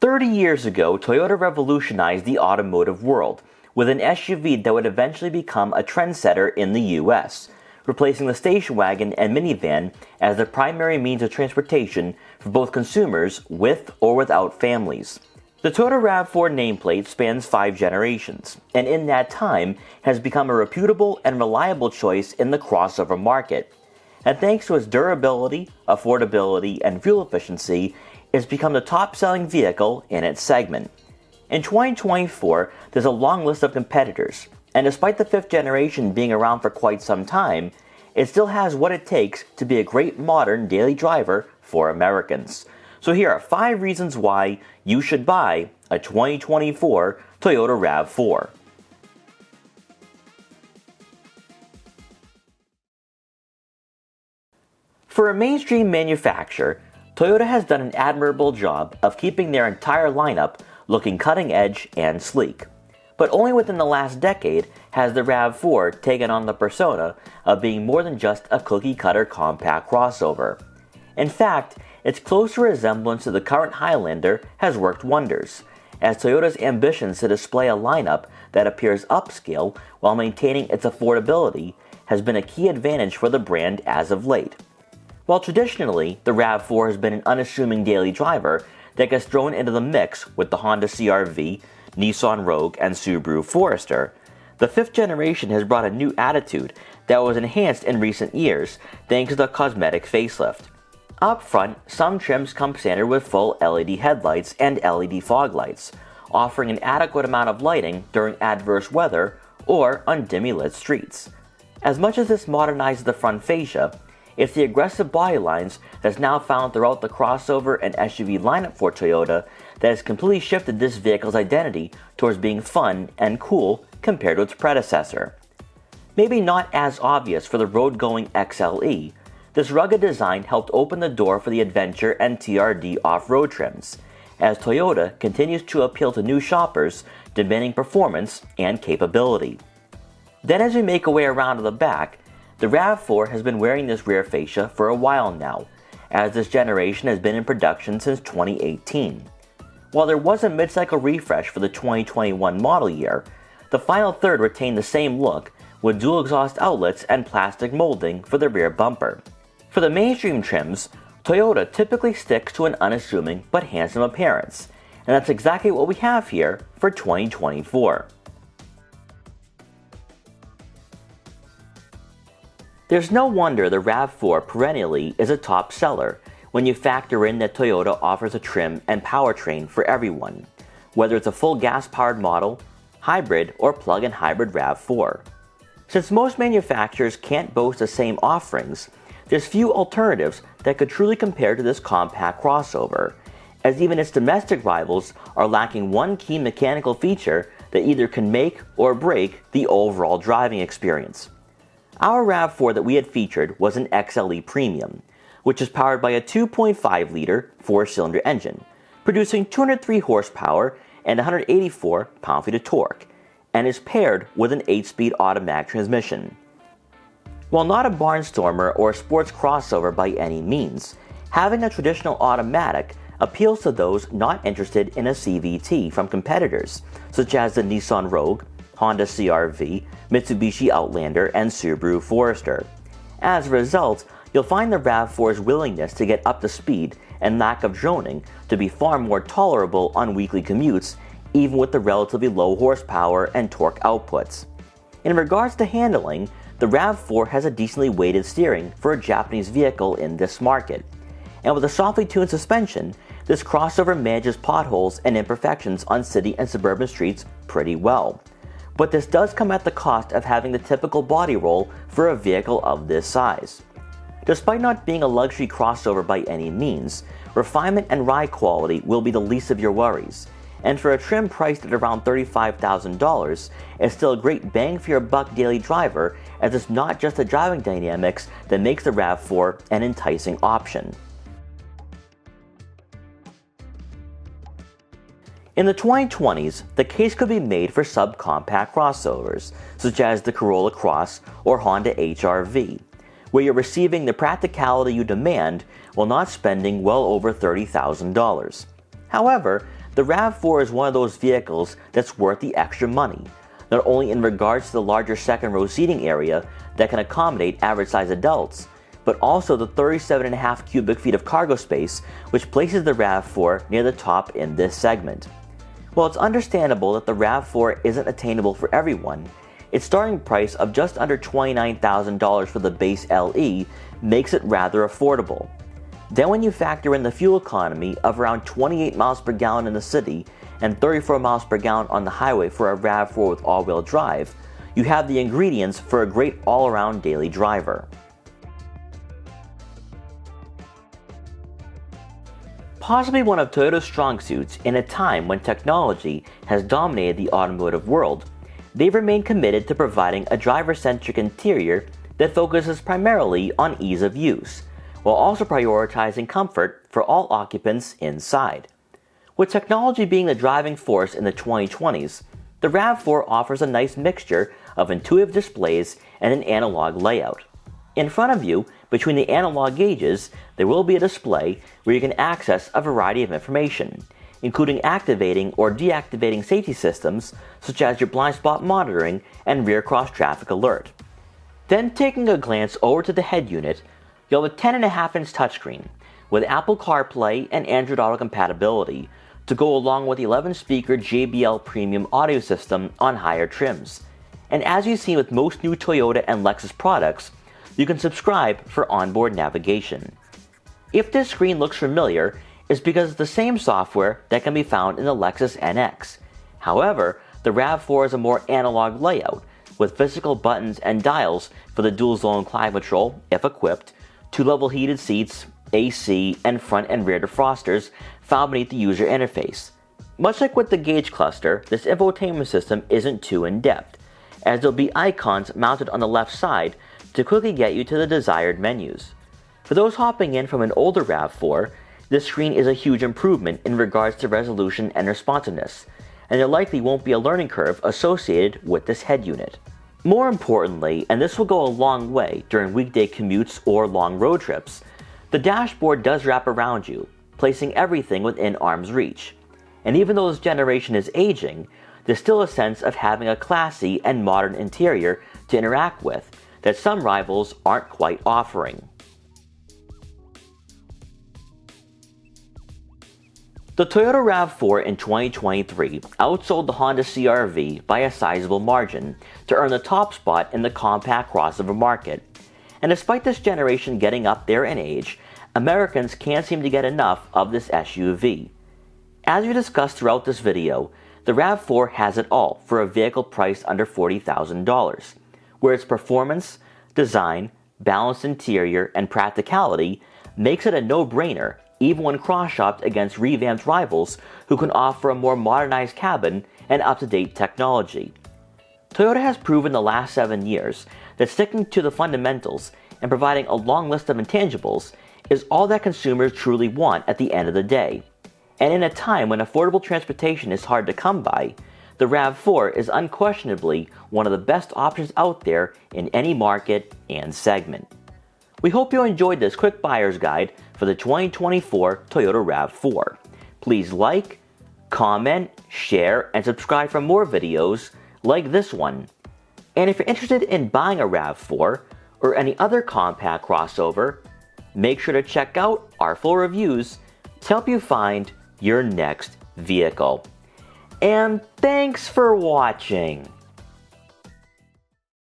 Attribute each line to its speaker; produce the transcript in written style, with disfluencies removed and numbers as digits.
Speaker 1: 30 years ago, Toyota revolutionized the automotive world with an SUV that would eventually become a trendsetter in the US, replacing the station wagon and minivan as the primary means of transportation for both consumers with or without families. The Toyota RAV4 nameplate spans 5 generations, and in that time has become a reputable and reliable choice in the crossover market. And thanks to its durability, affordability, and fuel efficiency, it's become the top-selling vehicle in its segment. In 2024, there's a long list of competitors, and despite the 5th generation being around for quite some time, it still has what it takes to be a great modern daily driver for Americans. So here are 5 reasons why you should buy a 2024 Toyota RAV4. For a mainstream manufacturer, Toyota has done an admirable job of keeping their entire lineup looking cutting edge and sleek. But only within the last decade has the RAV4 taken on the persona of being more than just a cookie-cutter compact crossover. In fact, its closer resemblance to the current Highlander has worked wonders, as Toyota's ambitions to display a lineup that appears upscale while maintaining its affordability has been a key advantage for the brand as of late. While traditionally, the RAV4 has been an unassuming daily driver that gets thrown into the mix with the Honda CR-V, Nissan Rogue, and Subaru Forester, the 5th generation has brought a new attitude that was enhanced in recent years thanks to the cosmetic facelift. Up front, some trims come standard with full LED headlights and LED fog lights, offering an adequate amount of lighting during adverse weather or on dimly lit streets. As much as this modernizes the front fascia, it's the aggressive body lines that's now found throughout the crossover and SUV lineup for Toyota that has completely shifted this vehicle's identity towards being fun and cool compared to its predecessor. Maybe not as obvious for the road-going XLE, this rugged design helped open the door for the Adventure and TRD off-road trims, as Toyota continues to appeal to new shoppers demanding performance and capability. Then as we make our way around to the back, the RAV4 has been wearing this rear fascia for a while now, as this generation has been in production since 2018. While there was a mid-cycle refresh for the 2021 model year, the final third retained the same look with dual exhaust outlets and plastic molding for the rear bumper. For the mainstream trims, Toyota typically sticks to an unassuming but handsome appearance, and that's exactly what we have here for 2024. There's no wonder the RAV4 perennially is a top seller when you factor in that Toyota offers a trim and powertrain for everyone, whether it's a full gas-powered model, hybrid, or plug-in hybrid RAV4. Since most manufacturers can't boast the same offerings, there's few alternatives that could truly compare to this compact crossover, as even its domestic rivals are lacking one key mechanical feature that either can make or break the overall driving experience. Our RAV4 that we had featured was an XLE Premium, which is powered by a 2.5-liter 4-cylinder engine, producing 203 horsepower and 184 pound-feet of torque, and is paired with an 8-speed automatic transmission. While not a barnstormer or a sports crossover by any means, having a traditional automatic appeals to those not interested in a CVT from competitors, such as the Nissan Rogue, Honda CR-V, Mitsubishi Outlander, and Subaru Forester. As a result, you'll find the RAV4's willingness to get up to speed and lack of droning to be far more tolerable on weekly commutes, even with the relatively low horsepower and torque outputs. In regards to handling, the RAV4 has a decently weighted steering for a Japanese vehicle in this market, and with a softly tuned suspension, this crossover manages potholes and imperfections on city and suburban streets pretty well. But this does come at the cost of having the typical body roll for a vehicle of this size. Despite not being a luxury crossover by any means, refinement and ride quality will be the least of your worries, and for a trim priced at around $35,000, it's still a great bang for your buck daily driver, as it's not just the driving dynamics that makes the RAV4 an enticing option. In the 2020s, the case could be made for subcompact crossovers, such as the Corolla Cross or Honda HR-V, where you're receiving the practicality you demand while not spending well over $30,000. However, the RAV4 is one of those vehicles that's worth the extra money, not only in regards to the larger second row seating area that can accommodate average-sized adults, but also the 37.5 cubic feet of cargo space, which places the RAV4 near the top in this segment. While it's understandable that the RAV4 isn't attainable for everyone, its starting price of just under $29,000 for the base LE makes it rather affordable. Then when you factor in the fuel economy of around 28 miles per gallon in the city and 34 miles per gallon on the highway for a RAV4 with all-wheel drive, you have the ingredients for a great all-around daily driver. Possibly one of Toyota's strong suits in a time when technology has dominated the automotive world, they've remained committed to providing a driver-centric interior that focuses primarily on ease of use, while also prioritizing comfort for all occupants inside. With technology being the driving force in the 2020s, the RAV4 offers a nice mixture of intuitive displays and an analog layout. In front of you, between the analog gauges, there will be a display where you can access a variety of information, including activating or deactivating safety systems such as your blind spot monitoring and rear cross traffic alert. Then taking a glance over to the head unit, you'll have a 10.5-inch touchscreen with Apple CarPlay and Android Auto compatibility to go along with the 11-speaker JBL premium audio system on higher trims. And as you've seen with most new Toyota and Lexus products, you can subscribe for onboard navigation. If this screen looks familiar, it's because it's the same software that can be found in the Lexus NX. However, the RAV4 is a more analog layout, with physical buttons and dials for the dual-zone climate control, if equipped, 2-level heated seats, AC, and front and rear defrosters found beneath the user interface. Much like with the gauge cluster, this infotainment system isn't too in-depth, as there'll be icons mounted on the left side to quickly get you to the desired menus. For those hopping in from an older RAV4, this screen is a huge improvement in regards to resolution and responsiveness, and there likely won't be a learning curve associated with this head unit. More importantly, and this will go a long way during weekday commutes or long road trips, the dashboard does wrap around you, placing everything within arm's reach. And even though this generation is aging, there's still a sense of having a classy and modern interior to interact with that some rivals aren't quite offering. The Toyota RAV4 in 2023 outsold the Honda CR-V by a sizable margin to earn the top spot in the compact crossover market. And despite this generation getting up there in age, Americans can't seem to get enough of this SUV. As we discussed throughout this video, the RAV4 has it all for a vehicle priced under $40,000, where its performance, design, balanced interior, and practicality makes it a no-brainer even when cross-shopped against revamped rivals who can offer a more modernized cabin and up-to-date technology. Toyota has proven the last 7 years that sticking to the fundamentals and providing a long list of intangibles is all that consumers truly want at the end of the day. And in a time when affordable transportation is hard to come by, the RAV4 is unquestionably one of the best options out there in any market and segment. We hope you enjoyed this quick buyer's guide for the 2024 Toyota RAV4. Please like, comment, share, and subscribe for more videos like this one. And if you're interested in buying a RAV4 or any other compact crossover, make sure to check out our full reviews to help you find your next vehicle. And thanks for watching!